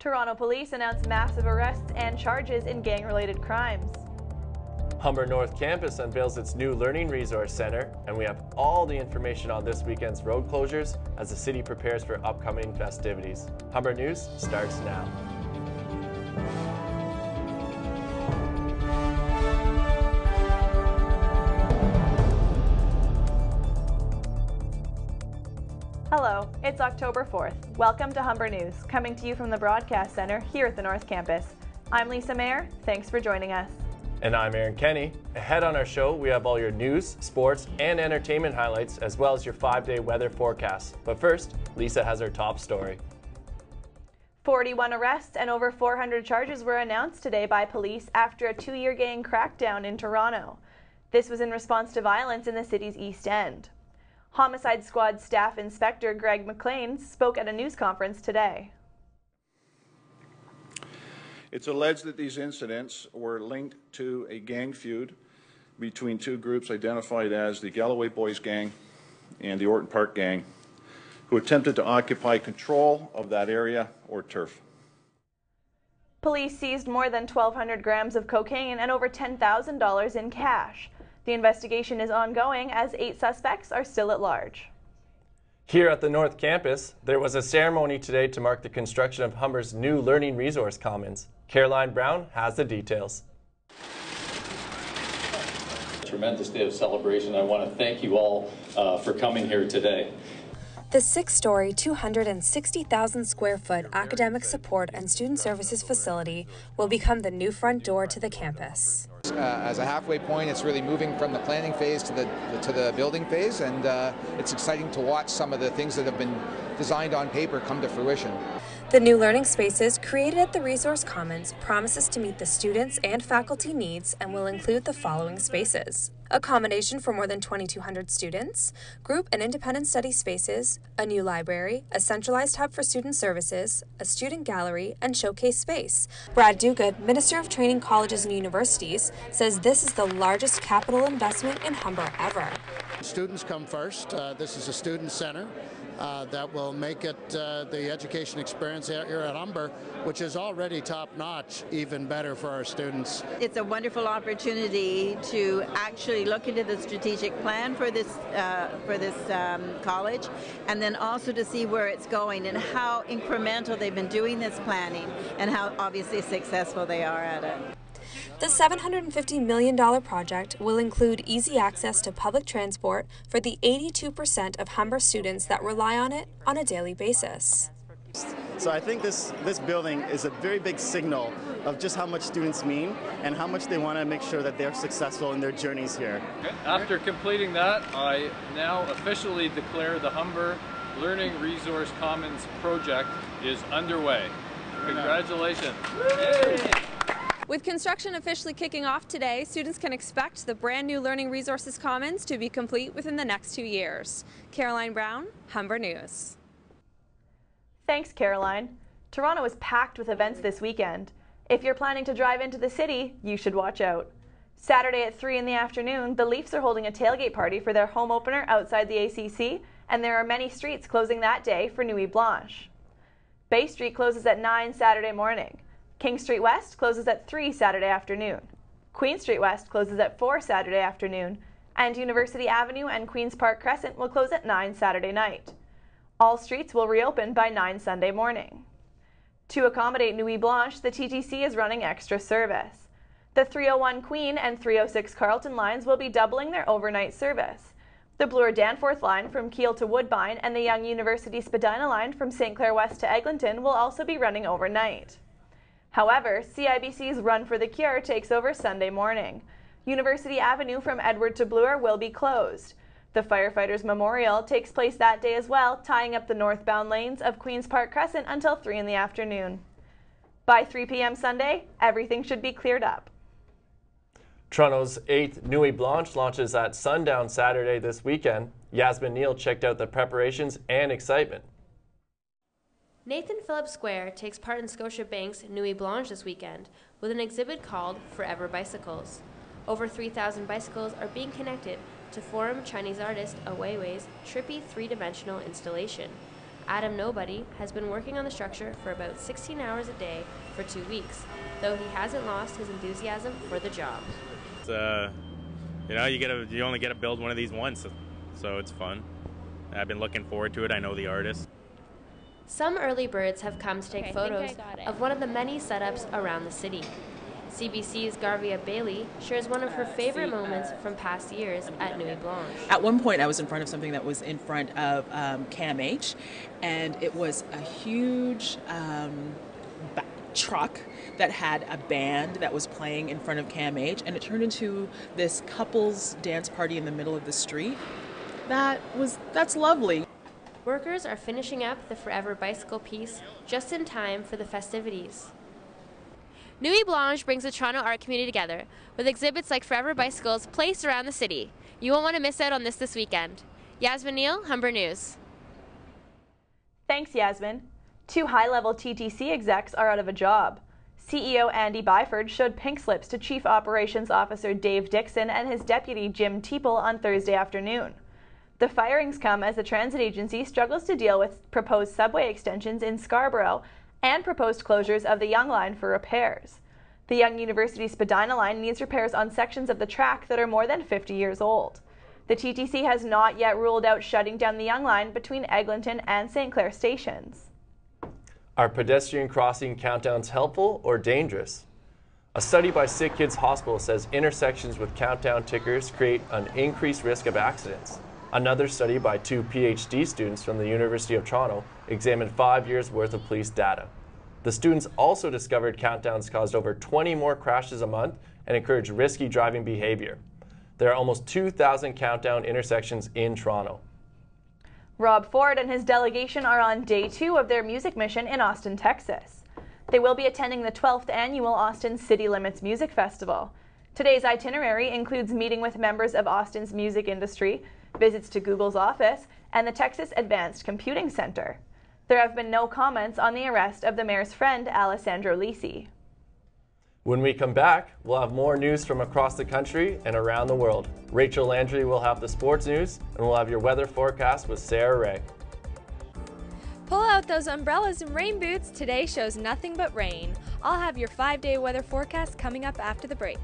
Toronto police announced massive arrests and charges in gang-related crimes. Humber North Campus unveils its new Learning Resource Center, and we have all the information on this weekend's road closures as the city prepares for upcoming festivities. Humber News starts now. Hello, it's October 4th. Welcome to Humber News, coming to you from the Broadcast Center here at the North Campus. I'm Lisa Mayer. Thanks for joining us. And I'm Aaron Kenny. Ahead on our show, we have all your news, sports, and entertainment highlights, as well as your 5-day weather forecast. But first, Lisa has our top story. 41 arrests and over 400 charges were announced today by police after a 2-year gang crackdown in Toronto. This was in response to violence in the city's East End. Homicide Squad Staff Inspector Greg McLean spoke at a news conference today. It's alleged that these incidents were linked to a gang feud between two groups identified as the Galloway Boys Gang and the Orton Park Gang, who attempted to occupy control of that area or turf. Police seized more than 1,200 grams of cocaine and over $10,000 in cash. The investigation is ongoing as 8 suspects are still at large. Here at the North Campus, there was a ceremony today to mark the construction of Humber's new Learning Resource Commons. Caroline Brown has the details. Tremendous day of celebration. I want to thank you all for coming here today. The 6-story, 260,000 square foot academic support and student services facility will become the new front door to the campus. As a halfway point, it's really moving from the planning phase to the building phase, and it's exciting to watch some of the things that have been designed on paper come to fruition. The new learning spaces created at the Resource Commons promises to meet the students' and faculty needs and will include the following spaces: accommodation for more than 2,200 students, group and independent study spaces, a new library, a centralized hub for student services, a student gallery, and showcase space. Brad Duguid, Minister of Training Colleges and Universities, says this is the largest capital investment in Humber ever. Students come first. This is a student center that will make it the education experience here at Humber, which is already top-notch, even better for our students. It's a wonderful opportunity to actually look into the strategic plan for this college, and then also to see where it's going and how incremental they've been doing this planning and how obviously successful they are at it. The $750 million project will include easy access to public transport for the 82% of Humber students that rely on it on a daily basis. So I think this building is a very big signal of just how much students mean and how much they want to make sure that they're successful in their journeys here. After completing that, I now officially declare the Humber Learning Resource Commons project is underway. Congratulations. Yay. With construction officially kicking off today, students can expect the brand new Learning Resources Commons to be complete within the next 2 years. Caroline Brown, Humber News. Thanks, Caroline. Toronto is packed with events this weekend. If you're planning to drive into the city, you should watch out. Saturday at 3 in the afternoon, the Leafs are holding a tailgate party for their home opener outside the ACC, and there are many streets closing that day for Nuit Blanche. Bay Street closes at 9 Saturday morning. King Street West closes at 3 Saturday afternoon. Queen Street West closes at 4 Saturday afternoon, and University Avenue and Queen's Park Crescent will close at 9 Saturday night. All streets will reopen by 9 Sunday morning. To accommodate Nuit Blanche, the TTC is running extra service. The 301 Queen and 306 Carlton lines will be doubling their overnight service. The Bloor Danforth line from Keele to Woodbine and the Young University Spadina line from St. Clair West to Eglinton will also be running overnight. However, CIBC's Run for the Cure takes over Sunday morning. University Avenue from Edward to Bloor will be closed. The Firefighters Memorial takes place that day as well, tying up the northbound lanes of Queen's Park Crescent until 3 in the afternoon. By 3 p.m. Sunday, everything should be cleared up. Toronto's 8th Nuit Blanche launches at sundown Saturday this weekend. Yasmin Neal checked out the preparations and excitement. Nathan Phillips Square takes part in Scotiabank's Nuit Blanche this weekend with an exhibit called Forever Bicycles. Over 3,000 bicycles are being connected to Forum Chinese artist Ai Weiwei's trippy three-dimensional installation. Adam Nobody has been working on the structure for about 16 hours a day for 2 weeks, though he hasn't lost his enthusiasm for the job. It's, you know, you only get to build one of these once, so it's fun. I've been looking forward to it. I know the artist. Some early birds have come to take photos of one of the many setups around the city. CBC's Garvia Bailey shares one of her favorite moments from past years at Nuit Blanche. At one point I was in front of something that was in front of CAMH, and it was a huge truck that had a band that was playing in front of CAMH, and it turned into this couples dance party in the middle of the street. That's lovely. Workers are finishing up the Forever Bicycle piece just in time for the festivities. Nuit Blanche brings the Toronto art community together with exhibits like Forever Bicycles placed around the city. You won't want to miss out on this weekend. Yasmin Neal, Humber News. Thanks, Yasmin. 2 high-level TTC execs are out of a job. CEO Andy Byford showed pink slips to Chief Operations Officer Dave Dixon and his deputy Jim Teeple on Thursday afternoon. The firings come as the transit agency struggles to deal with proposed subway extensions in Scarborough and proposed closures of the Yonge Line for repairs. The Yonge University Spadina line needs repairs on sections of the track that are more than 50 years old. The TTC has not yet ruled out shutting down the Yonge Line between Eglinton and St. Clair stations. Are pedestrian crossing countdowns helpful or dangerous? A study by Sick Kids Hospital says intersections with countdown tickers create an increased risk of accidents. Another study by 2 PhD students from the University of Toronto examined 5 years' worth of police data. The students also discovered countdowns caused over 20 more crashes a month and encourage risky driving behavior. There are almost 2,000 countdown intersections in Toronto. Rob Ford and his delegation are on day 2 of their music mission in Austin, Texas. They will be attending the 12th annual Austin City Limits Music Festival. Today's itinerary includes meeting with members of Austin's music industry, visits to Google's office, and the Texas Advanced Computing Center. There have been no comments on the arrest of the mayor's friend, Alessandro Lisi. When we come back, we'll have more news from across the country and around the world. Rachel Landry will have the sports news, and we'll have your weather forecast with Sarah Ray. Pull out those umbrellas and rain boots. Today shows nothing but rain. I'll have your 5-day weather forecast coming up after the break.